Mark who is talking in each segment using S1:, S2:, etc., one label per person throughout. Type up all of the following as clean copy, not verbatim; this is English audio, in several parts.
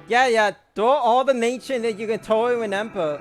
S1: Yeah. Throw all the nation that you can throw in an emperor.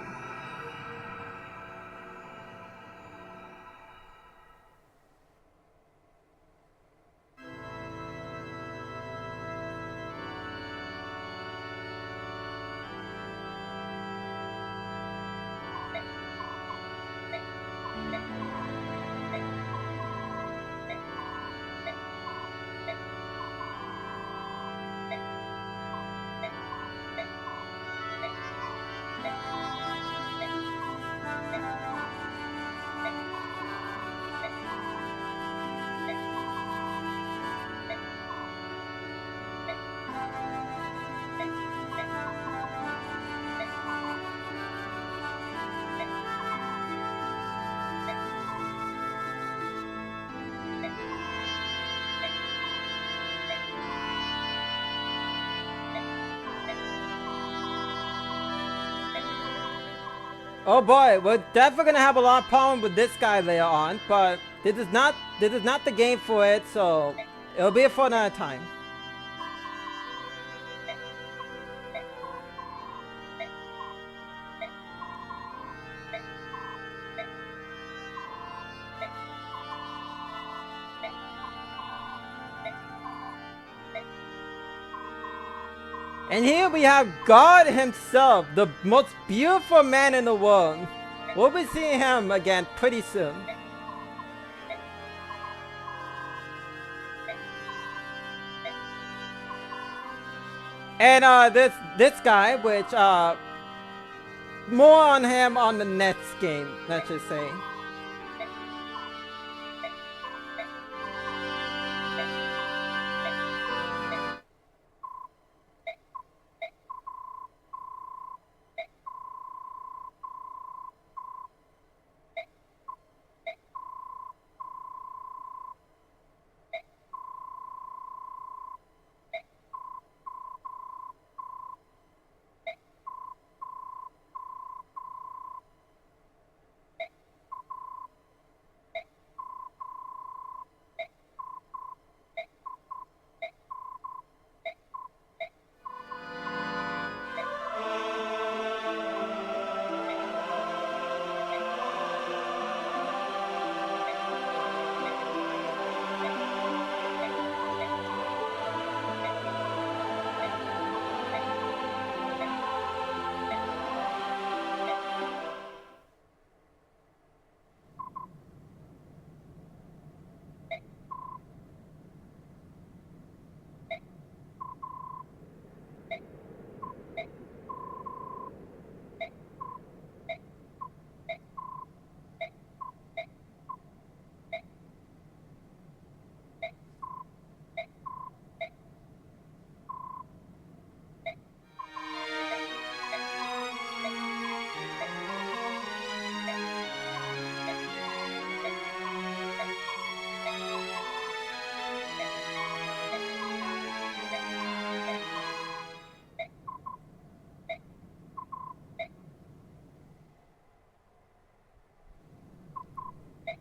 S1: Oh boy, we're definitely gonna have a lot of problem with this guy later on, but this is not the game for it, so it'll be for another time. And here we have God himself, the most beautiful man in the world. We'll be seeing him again pretty soon. And this guy, which more on him on the next game, let's just say.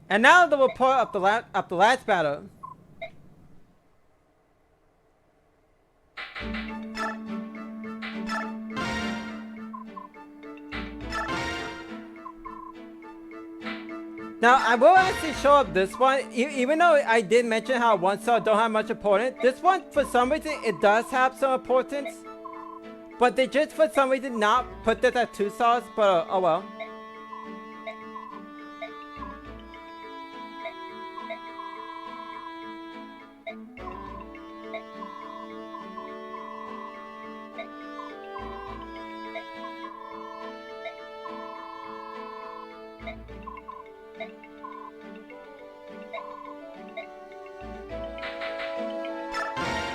S1: And now the report of the last battle. Now, I will actually show up this one, even though I did mention how one star don't have much importance. This one, for some reason, it does have some importance. But they just, for some reason, not put this at 2 stars, but oh well.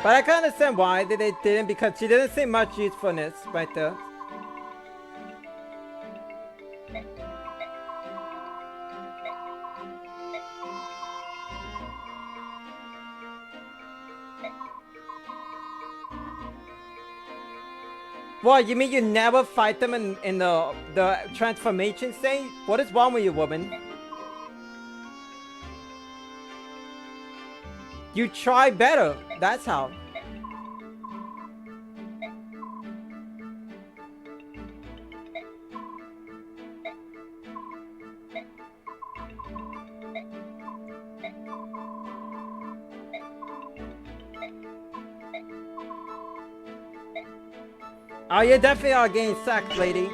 S1: But I can understand why they didn't, because she didn't see much usefulness right there. What, you mean you never fight them in the transformation state? What is wrong with you, woman? You try better, that's how. Oh, you definitely are getting sacked, lady.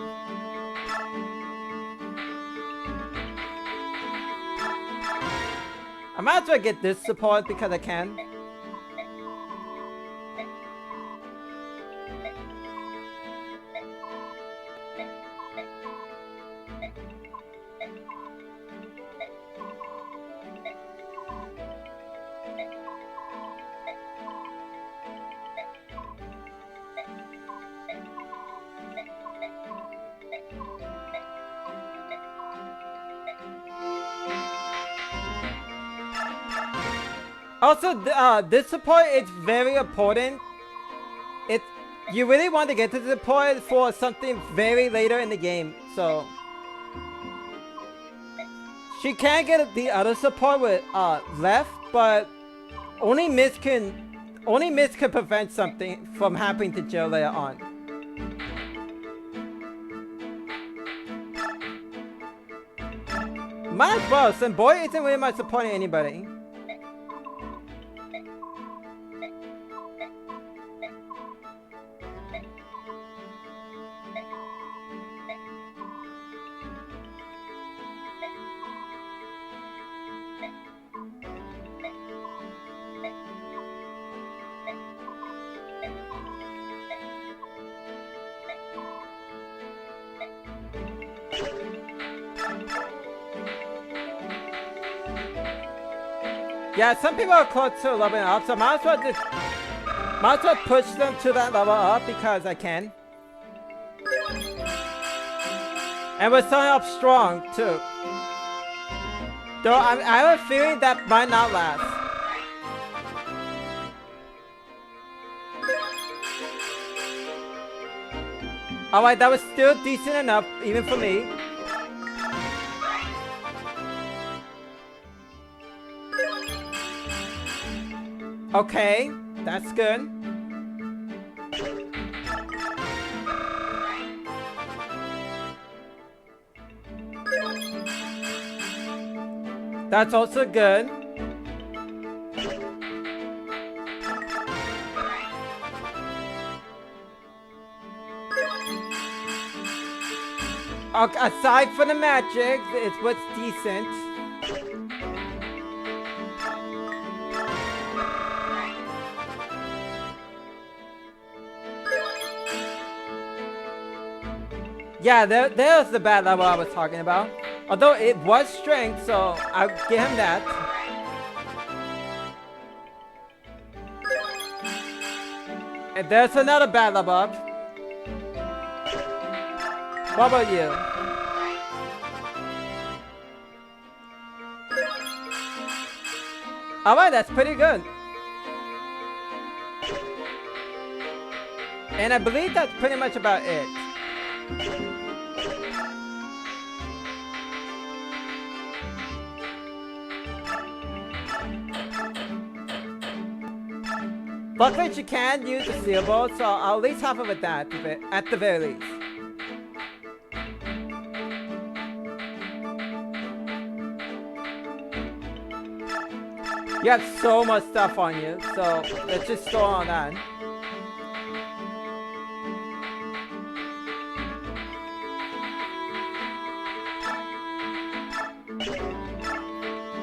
S1: I might as well get this support because I can. Also, this support is very important. You really want to get to the support for something very later in the game. So she can get the other support with left, but only Miss can prevent something from happening to Jill later on. Might as well, since boy isn't really much supporting anybody. Yeah, some people are close to leveling up, so might as well push them to that level up because I can. And we're starting off strong too. Though I have a feeling that might not last. Alright, that was still decent enough, even for me. Okay, that's good. That's also good. Aside from the magic, it's what's decent. Yeah, there's the bad level I was talking about. Although it was strength, so I'll give him that. And there's another bad level up. What about you? Alright, that's pretty good. And I believe that's pretty much about it. Luckily, you can use the steel bolt, so I'll at least have it with that, at the very least. You have so much stuff on you, so let's just store on that.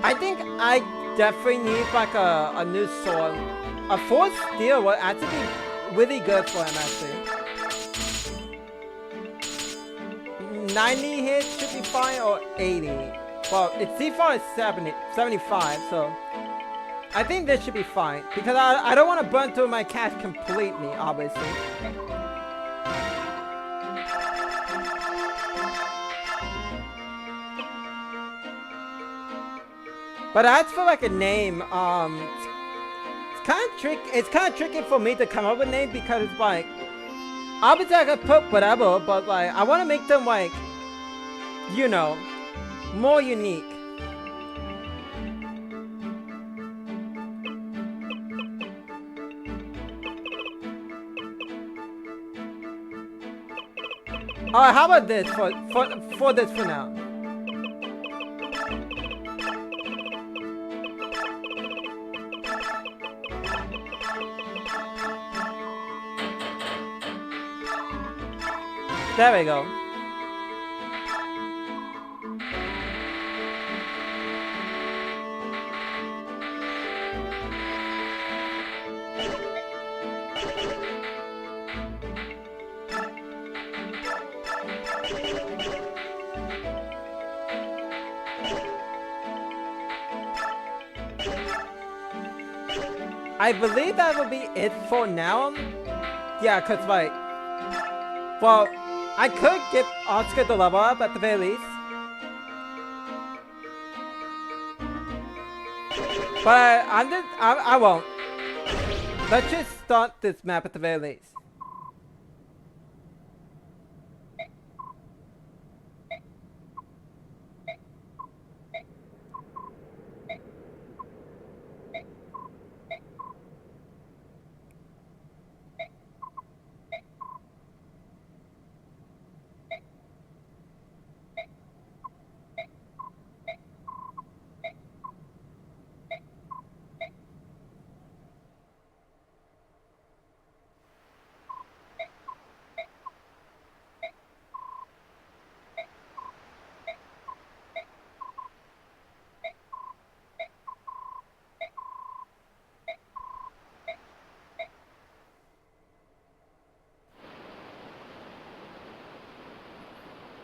S1: I think I definitely need like a new sword. A 4 steel would actually be really good for him, actually. 90 hits should be fine, or 80. Well, its default is 75, so I think this should be fine. Because I don't want to burn through my cash completely, obviously. But as for like a name, it's kind of tricky for me to come up with a name because it's like, obviously I could put whatever, but like I want to make them like, you know, more unique. Alright, how about this for this for now? There we go. I believe that will be it for now. Yeah, cause like, well, I could give Oscar the level up at the very least, but I won't. Let's just start this map at the very least.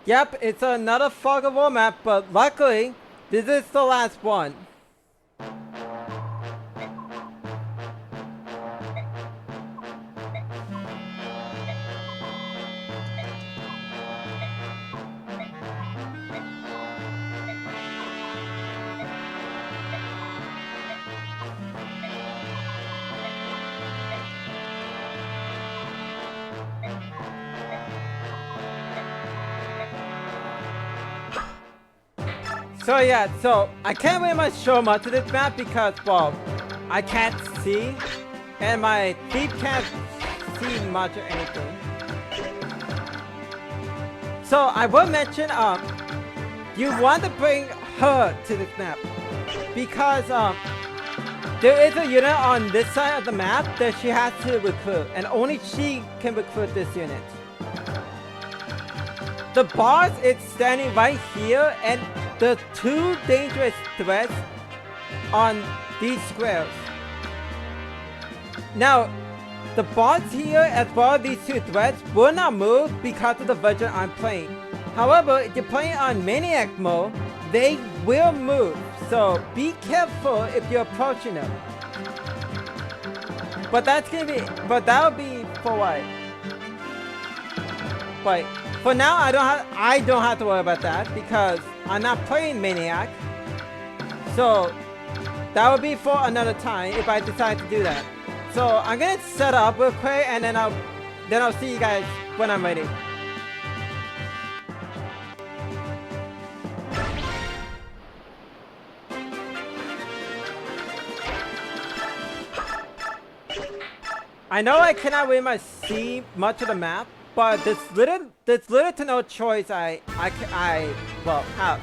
S1: Yep, it's another fog of war map, but luckily, this is the last one. So yeah, so I can't really much show much of this map because, well, I can't see, and my thief can't see much of anything. So I will mention, you want to bring her to this map because there is a unit on this side of the map that she has to recruit, and only she can recruit this unit. The boss is standing right here, and the two dangerous threats on these squares. Now, the boss here as well as these two threats will not move because of the version I'm playing. However, if you're playing on Maniac mode, they will move. So be careful if you're approaching them. But that'll be for what? But for now, I don't have to worry about that because I'm not playing Maniac. So that will be for another time if I decide to do that. So I'm gonna set up real quick and then I'll see you guys when I'm ready. I know I cannot really much see much of the map, but there's little to no choice I have.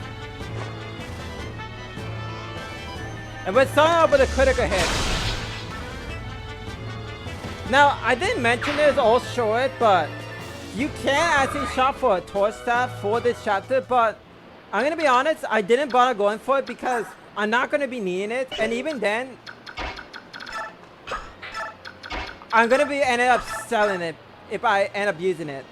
S1: And we're starting off with a critical hit. Now, I didn't mention this or show it, but you can actually shop for a torch staff for this chapter, but I'm gonna be honest, I didn't bother going for it because I'm not gonna be needing it, and even then, I'm gonna be ended up selling it if I end up using it.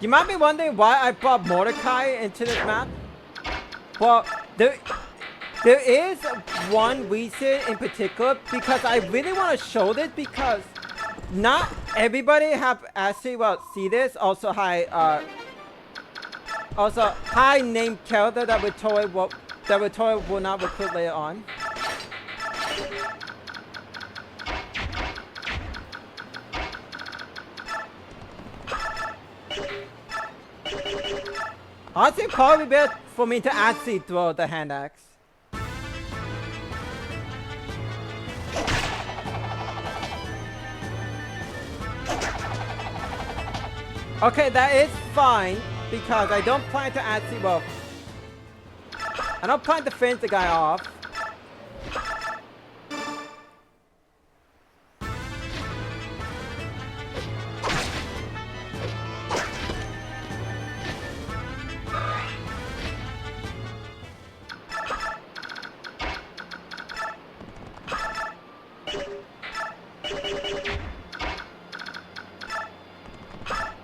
S1: You might be wondering why I brought Mordecai into this map. Well, there is one reason in particular because I really want to show this because not everybody have actually see this. Also hi named character that we're told will not recruit later on. Honestly, probably better for me to actually throw the hand axe. Okay, that is fine because I don't plan to actually, well, I don't plan to finish the guy off.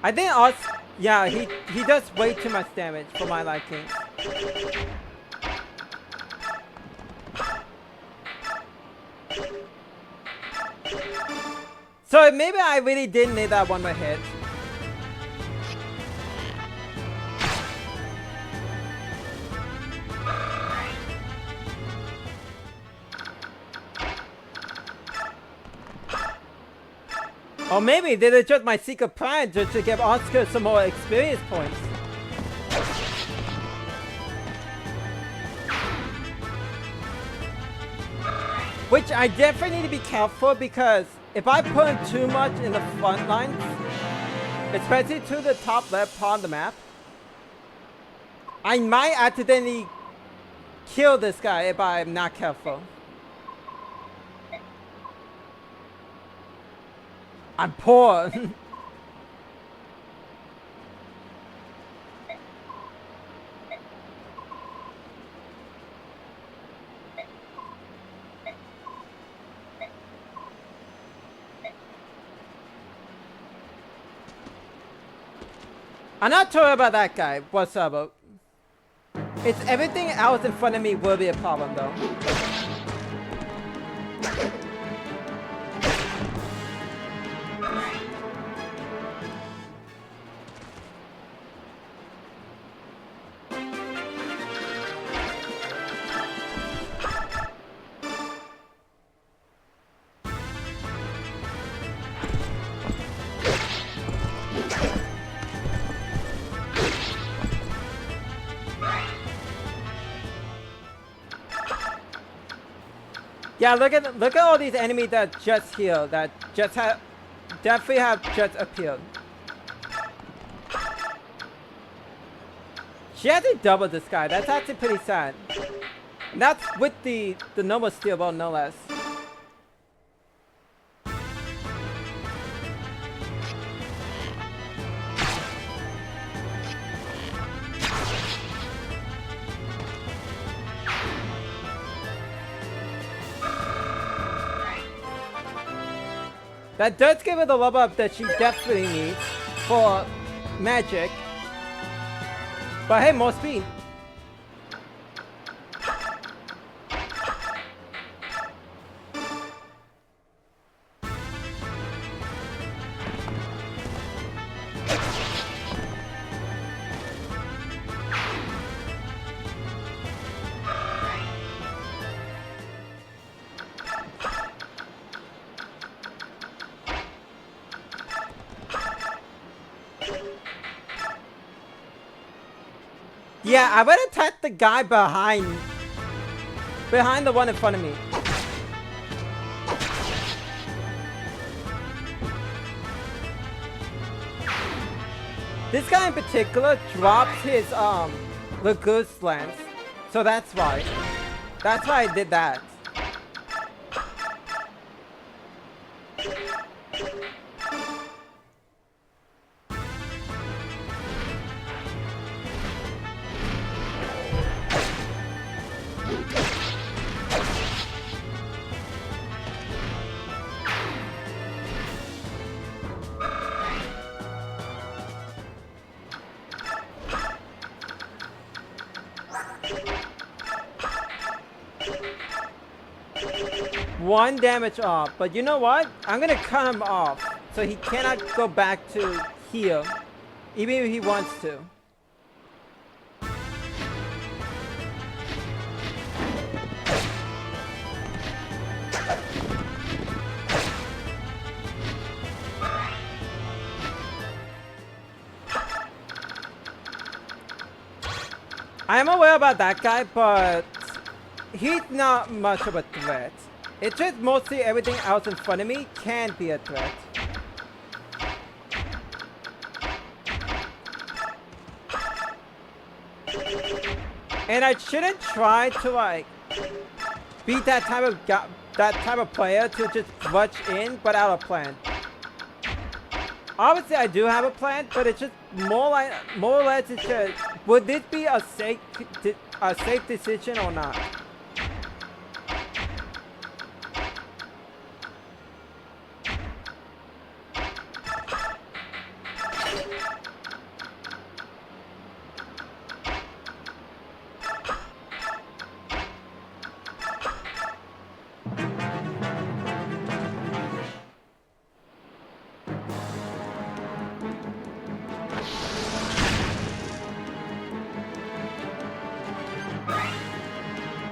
S1: I think us, yeah, he does way too much damage for my liking. So maybe I really didn't need that one more hit. Or maybe this is just my secret plan just to give Oscar some more experience points. Which I definitely need to be careful because if I put in too much in the front lines, especially to the top left part of the map, I might accidentally kill this guy if I'm not careful. I'm poor. I'm not sure about that guy whatsoever. It's everything else in front of me will be a problem though. Yeah, look at all these enemies that just healed, that just definitely have just appeared. She actually doubled this guy. That's actually pretty sad. And that's with the normal steel ball, no less. That does give her the level up that she definitely needs for magic. But hey, more speed. Yeah, I would attack the guy behind the one in front of me. This guy in particular drops his laguz lance, so that's why. That's why I did that. One damage off, but you know what? I'm gonna cut him off so he cannot go back to heal, even if he wants to. I'm aware about that guy, but he's not much of a threat. It's just mostly everything else in front of me can be a threat. And I shouldn't try to like be that type of player to just rush in without a plan. Obviously, I do have a plan, but it's just more or less it's just, would this be a safe decision or not?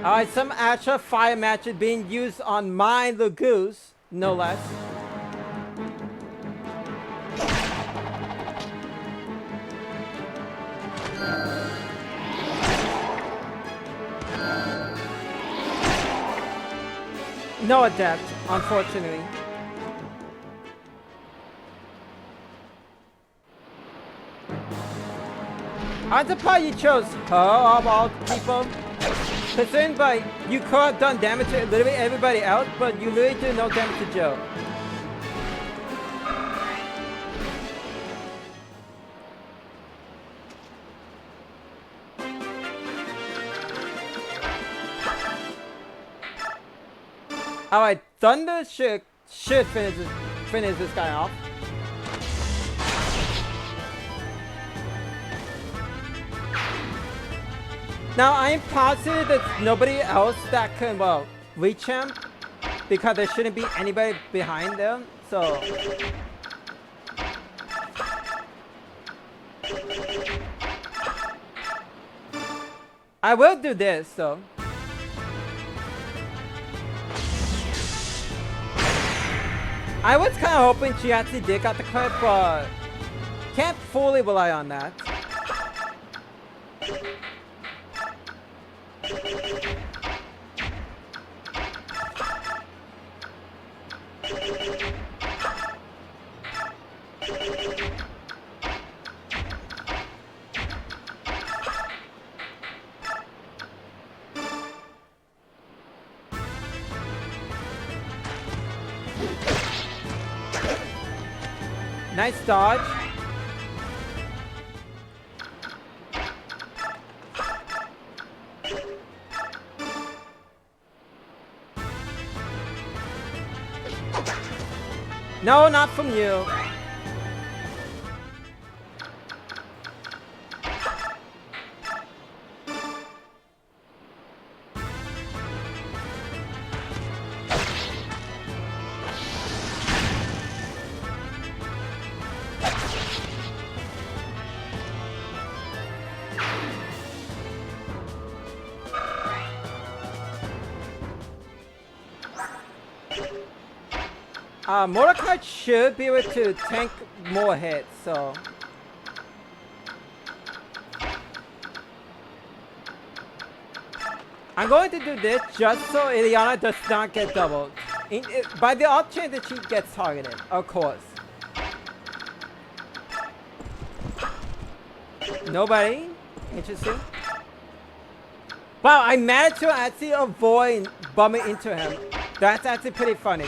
S1: Alright, some actual fire matches being used on my laguz, no less. No adept, unfortunately. I'm surprised you chose her of all people. Considering by you could have done damage to literally everybody else, but you literally did no damage to Joe. Alright, Thunder should finish this guy off. Now, I'm positive there's nobody else that can, well, reach him. Because there shouldn't be anybody behind them, so... I will do this, though. I was kind of hoping she actually did got the clip, but... Can't fully rely on that. Nice dodge. No, not from you. Mordecai should be able to tank more hits, so... I'm going to do this just so Ileana does not get doubled. By the off chance that she gets targeted, of course. Nobody? Interesting. Wow, I managed to actually avoid bumping into him. That's actually pretty funny.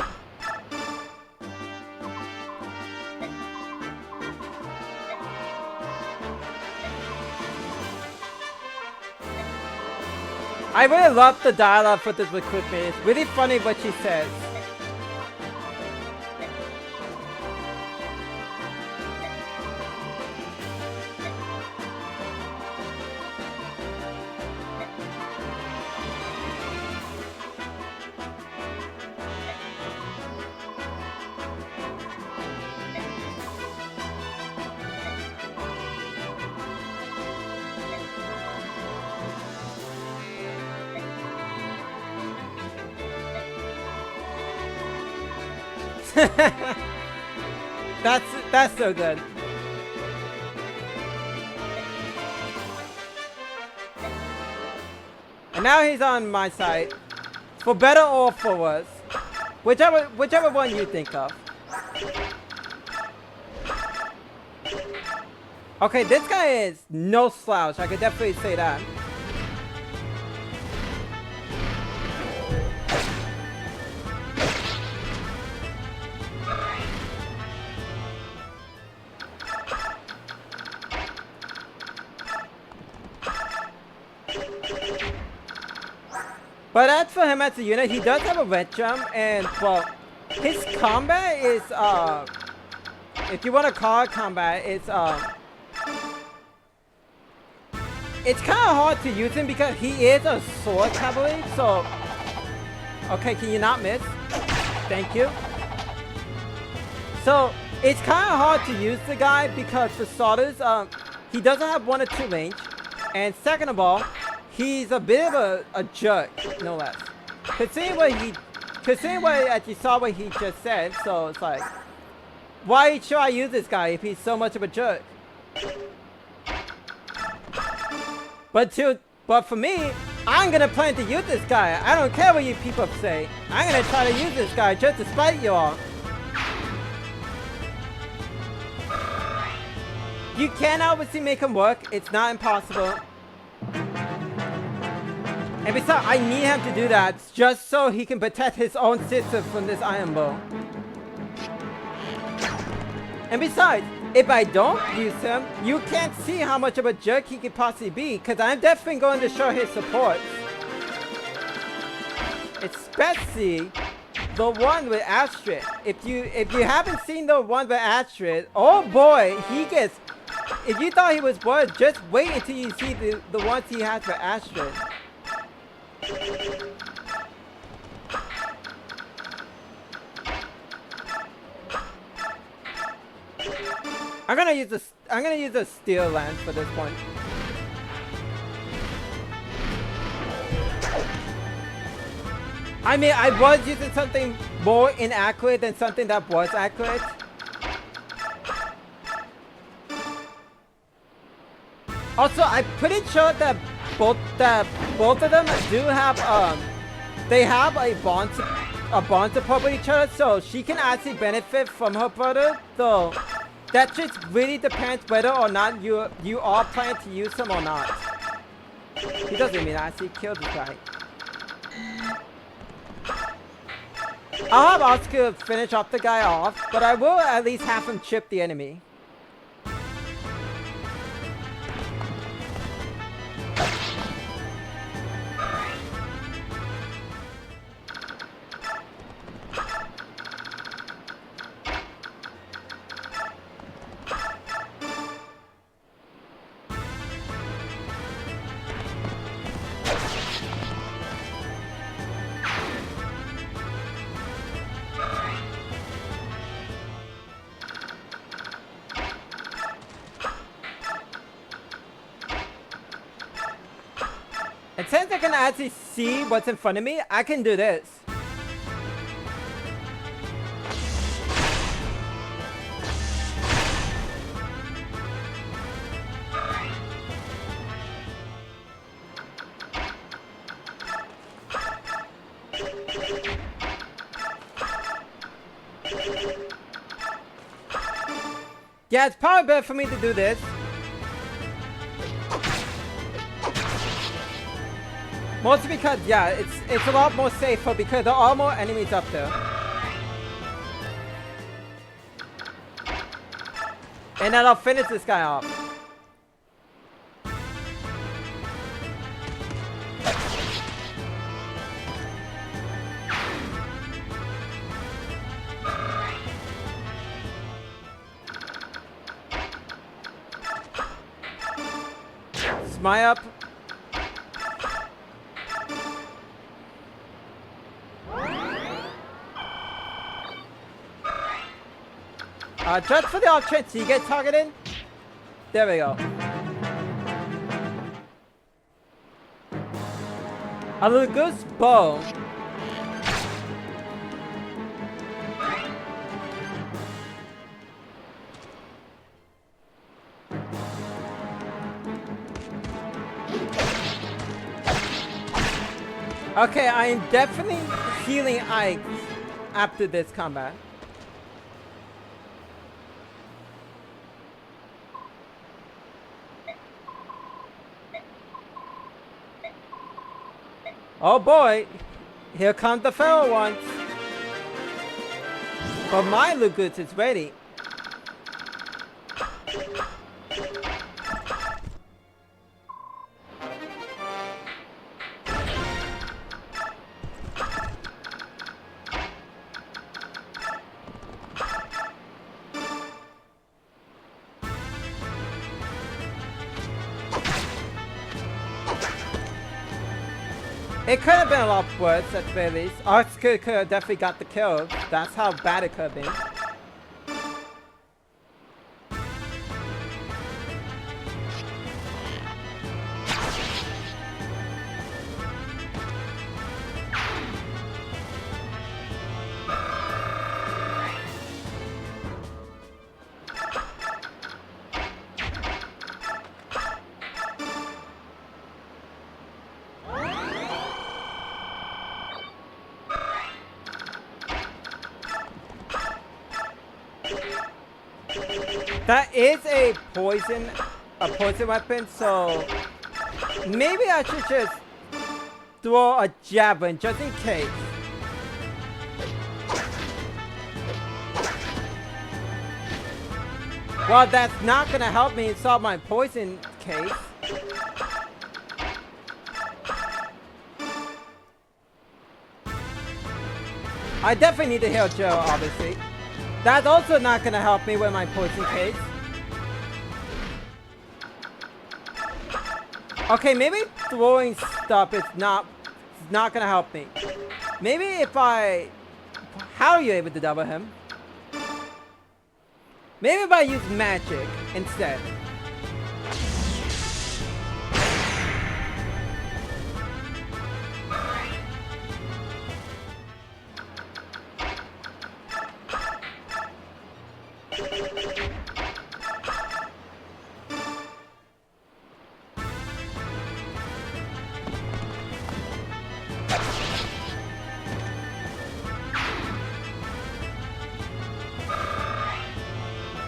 S1: I really love the dialogue for this recruitment. It's really funny what she says. That's so good. And now he's on my side. For better or for worse. Whichever one you think of. Okay, this guy is no slouch. I could definitely say that. But as for him as a unit, he does have a red jump, and well, his combat is if you want to call it combat, it's kind of hard to use him because he is a sword cavalry. So, okay, can you not miss? Thank you. So it's kind of hard to use the guy because for starters, he doesn't have 1 or 2 range, and second of all, he's a bit of a jerk, no less. Considering what as you saw what he just said, so it's like, why should I use this guy if he's so much of a jerk? But for me, I'm gonna plan to use this guy. I don't care what you people say. I'm gonna try to use this guy just to spite you all. You can obviously make him work. It's not impossible. And besides, I need him to do that just so he can protect his own sister from this iron bow. And besides, if I don't use him, you can't see how much of a jerk he could possibly be, because I'm definitely going to show his support. Especially the one with Astrid. If you haven't seen the one with Astrid, oh boy, he gets... If you thought he was worth, just wait until you see the ones he has for Astrid. I'm gonna use a steel lance for this one. I mean, I was using something more inaccurate than something that was accurate. Also, I'm pretty sure that both of them do have they have a bond support with each other, so she can actually benefit from her brother. So that just really depends whether or not you are planning to use him or not. He doesn't mean actually kill this guy. I'll have Oscar finish off the guy off, but I will at least have him chip the enemy. And since I can actually see what's in front of me, I can do this. Yeah, it's probably better for me to do this. Mostly because, yeah, it's a lot more safer because there are more enemies up there. And then I'll finish this guy off. Smite up. Just for the off chance you get targeted. There we go. A laguz bow. Okay, I am definitely healing Ike after this combat. Oh boy, here comes the feral ones. But my laguz is ready. It could have been a lot worse at the very least. Ours could have definitely got the kill. That's how bad it could have been. That is a poison weapon, so maybe I should just throw a javelin just in case. Well, that's not gonna help me solve my poison case. I definitely need to heal Joe, obviously. That's also not gonna help me with my poison case. Okay, maybe throwing stuff is not gonna help me. Maybe if I... How are you able to double him? Maybe if I use magic instead.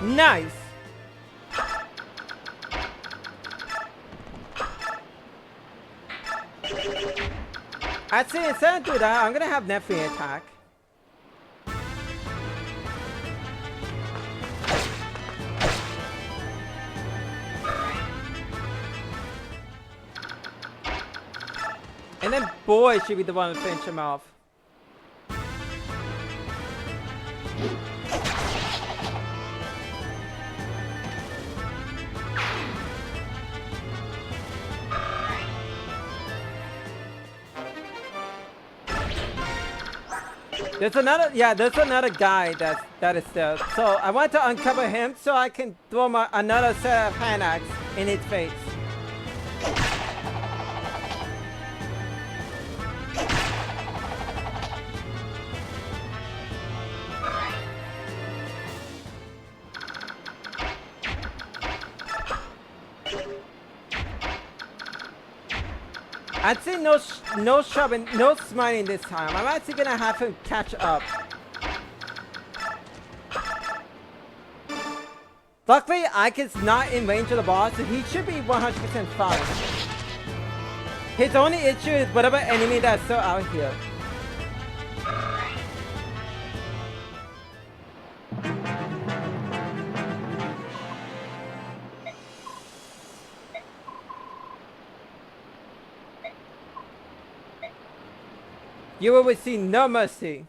S1: Nice! Actually, instead of doing that, I'm gonna have Nephi attack. And then boy should be the one to finish him off. There's another guy that is there. So I want to uncover him so I can throw another set of hand axe in his face. I'd say no shoving, no smiting this time. I'm actually gonna have him catch up. Luckily, Ike is not in range of the boss, so he should be 100% fine. His only issue is whatever enemy that's still out here. You will receive no mercy.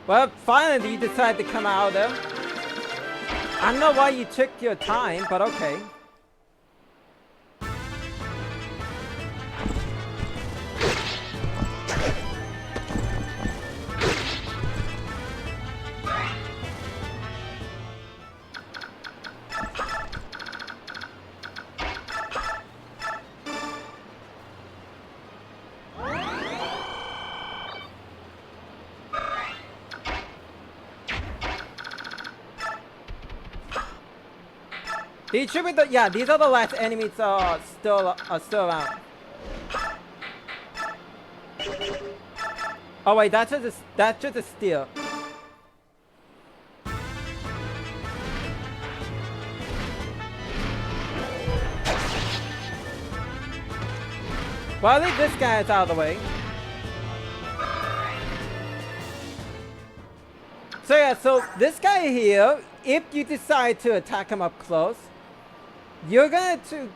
S1: Well, finally you decided to come out there. I don't know why you took your time, but okay. These should be the, yeah, these are the last enemies still around. Oh wait, that's just a steal. Well, at least this guy is out of the way. So yeah, so this guy here, if you decide to attack him up close, you're going to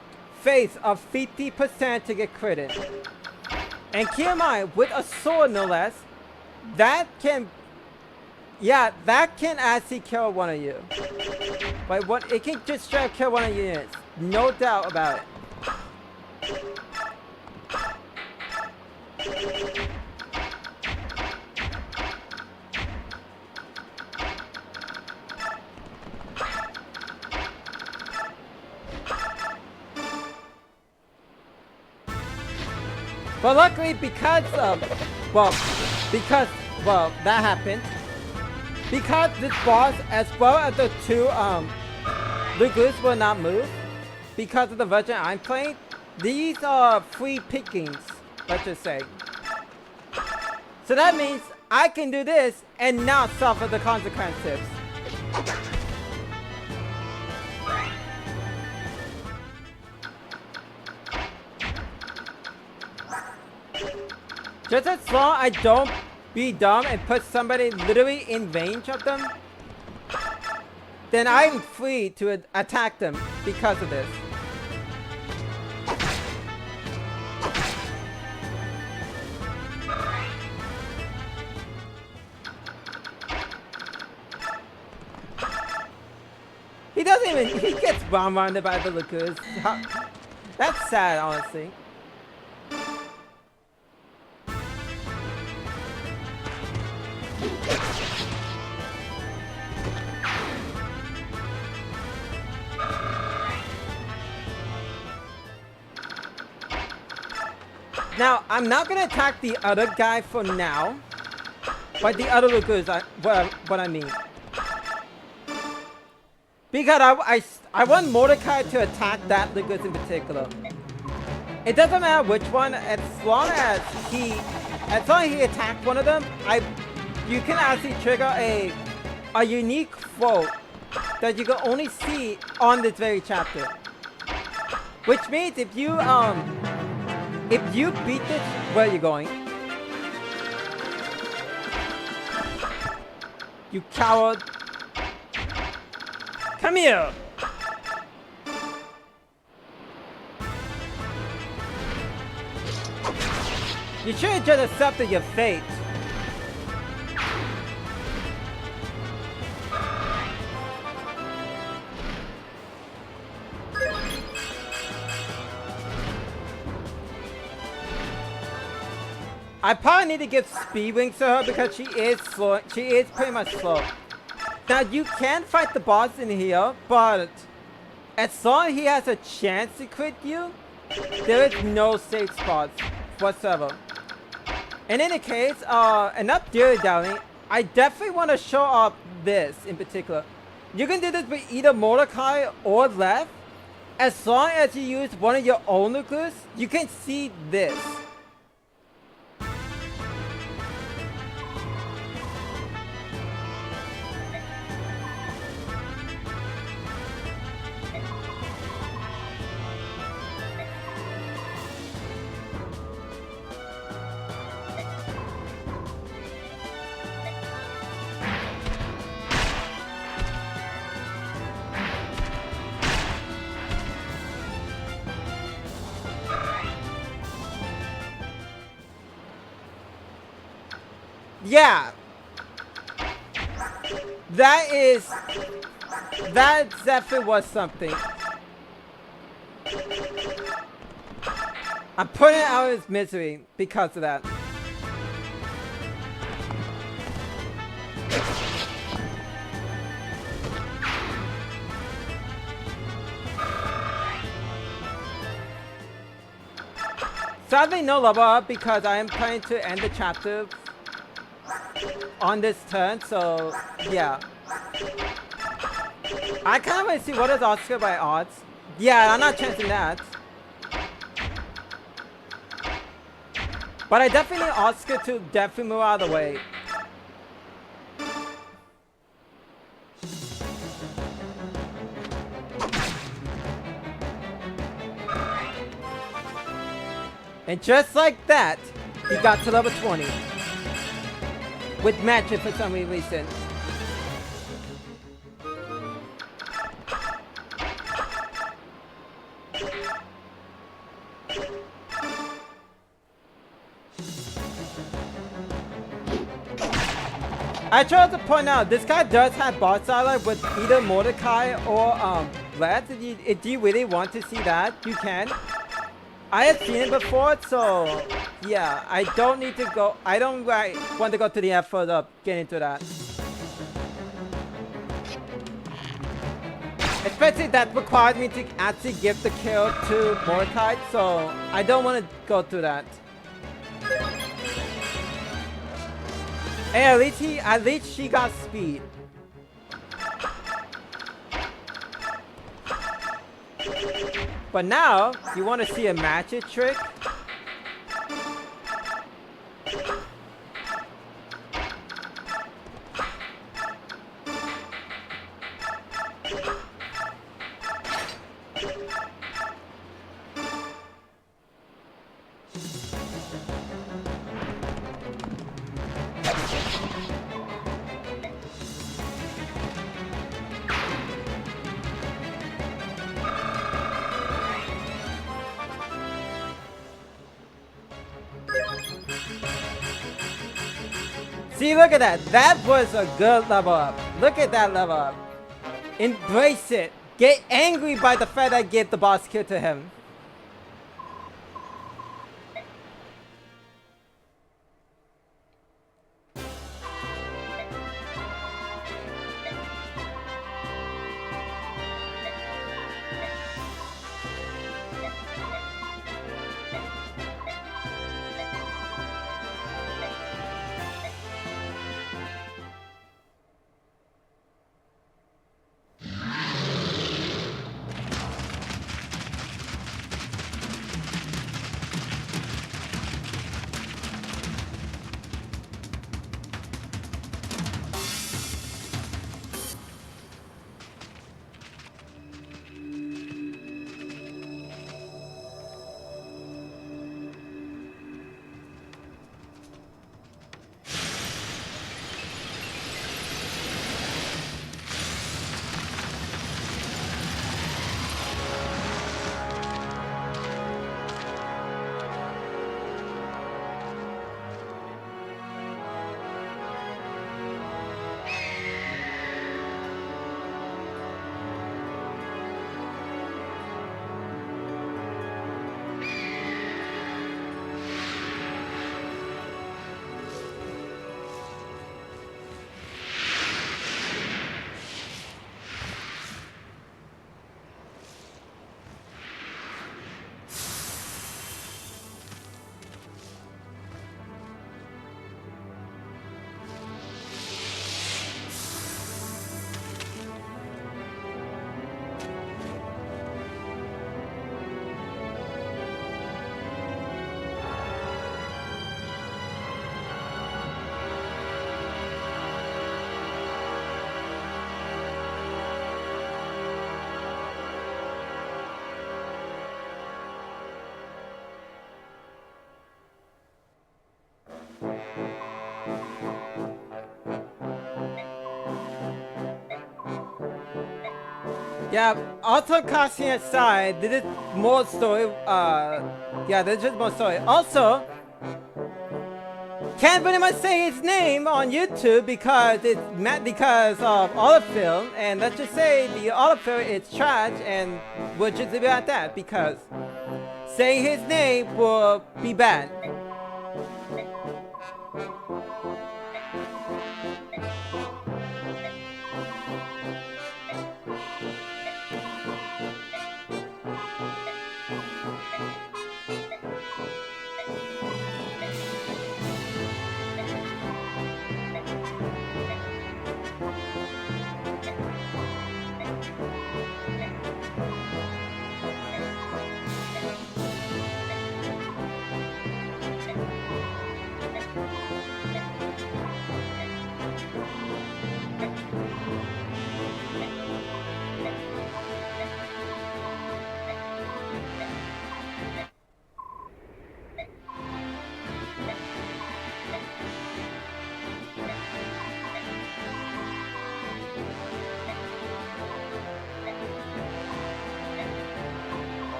S1: face a 50% to get critted. And keep in mind, with a sword no less, that can, yeah, that can actually kill one of you. But what, it can just straight up kill one of your units. No doubt about it. But luckily, because that happened. Because this boss, as well as the two laguz will not move, because of the version I'm playing, these are free pickings, let's just say. So that means I can do this and not suffer the consequences. Just as long as I don't be dumb and put somebody literally in range of them, then I'm free to attack them because of this. He doesn't even, he gets bombarded by the laguz. That's sad, honestly. Now, I'm not gonna attack the other guy for now, but the other laguz, what I mean. Because I want Mordecai to attack that laguz in particular. It doesn't matter which one, as long as he attacks one of them, you can actually trigger a unique foe that you can only see on this very chapter. Which means if you beat this, where are you going? You coward. Come here! You should have just accepted your fate. I probably need to give speed wings to her because she is slow. She is pretty much slow. Now you can fight the boss in here, but as long as he has a chance to crit you, there is no safe spots whatsoever. And in any case, enough dilly-dallying, I definitely want to show off this in particular. You can do this with either Mordecai or Left. As long as you use one of your own laguz, you can see this. Yeah, that definitely was something. I'm putting it out of his misery because of that. Sadly, no level up because I am trying to end the chapter on this turn, so yeah. I kind of want to see what is Oscar by odds. Yeah, I'm not chancing that. But I definitely need Oscar to definitely move out of the way. And just like that, he got to level 20. With matches for some reason. I tried to point out, this guy does have boss dialogue with either Mordecai or Vlad. If you really want to see that, you can. I have seen it before, so yeah, I don't need to go. I don't want to go to the effort of getting to that. Especially that required me to actually give the kill to Mordecai, so I don't want to go through that. Hey, at least she got speed. But now, you want to see a magic trick? See, look at that. That was a good level up. Look at that level up. Embrace it. Get angry by the fact I gave the boss kill to him. Yeah, also casting aside, this is more story, yeah, this is more story. Also, can't pretty much say his name on YouTube because it's because of autofill, and let's just say the autofill is trash, and we'll just leave it at that because saying his name will be bad.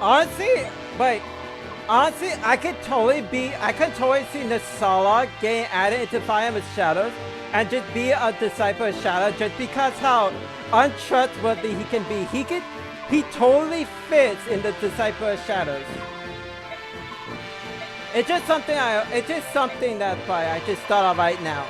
S1: Honestly, like, honestly, I could totally see Nasala getting added into Fire Emblem Shadows and just be a disciple of Shadow just because how untrustworthy he can be. He totally fits in the disciple of Shadows. It's just something that I just thought of right now.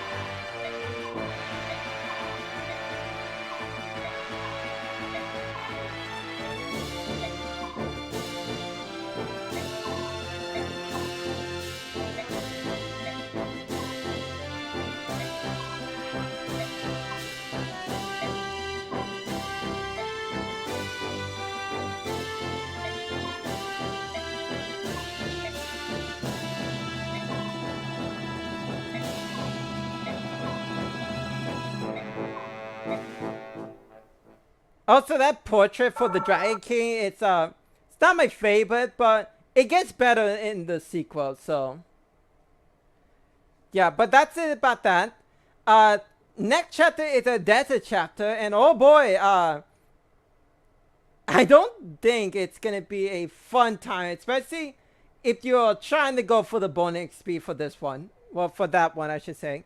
S1: Also, that portrait for the Dragon King, it's not my favorite, but it gets better in the sequel. So yeah, but that's it about that. Next chapter is a desert chapter, and oh boy, I don't think it's gonna be a fun time, especially if you're trying to go for the bonus XP for this one. Well, for that one, I should say.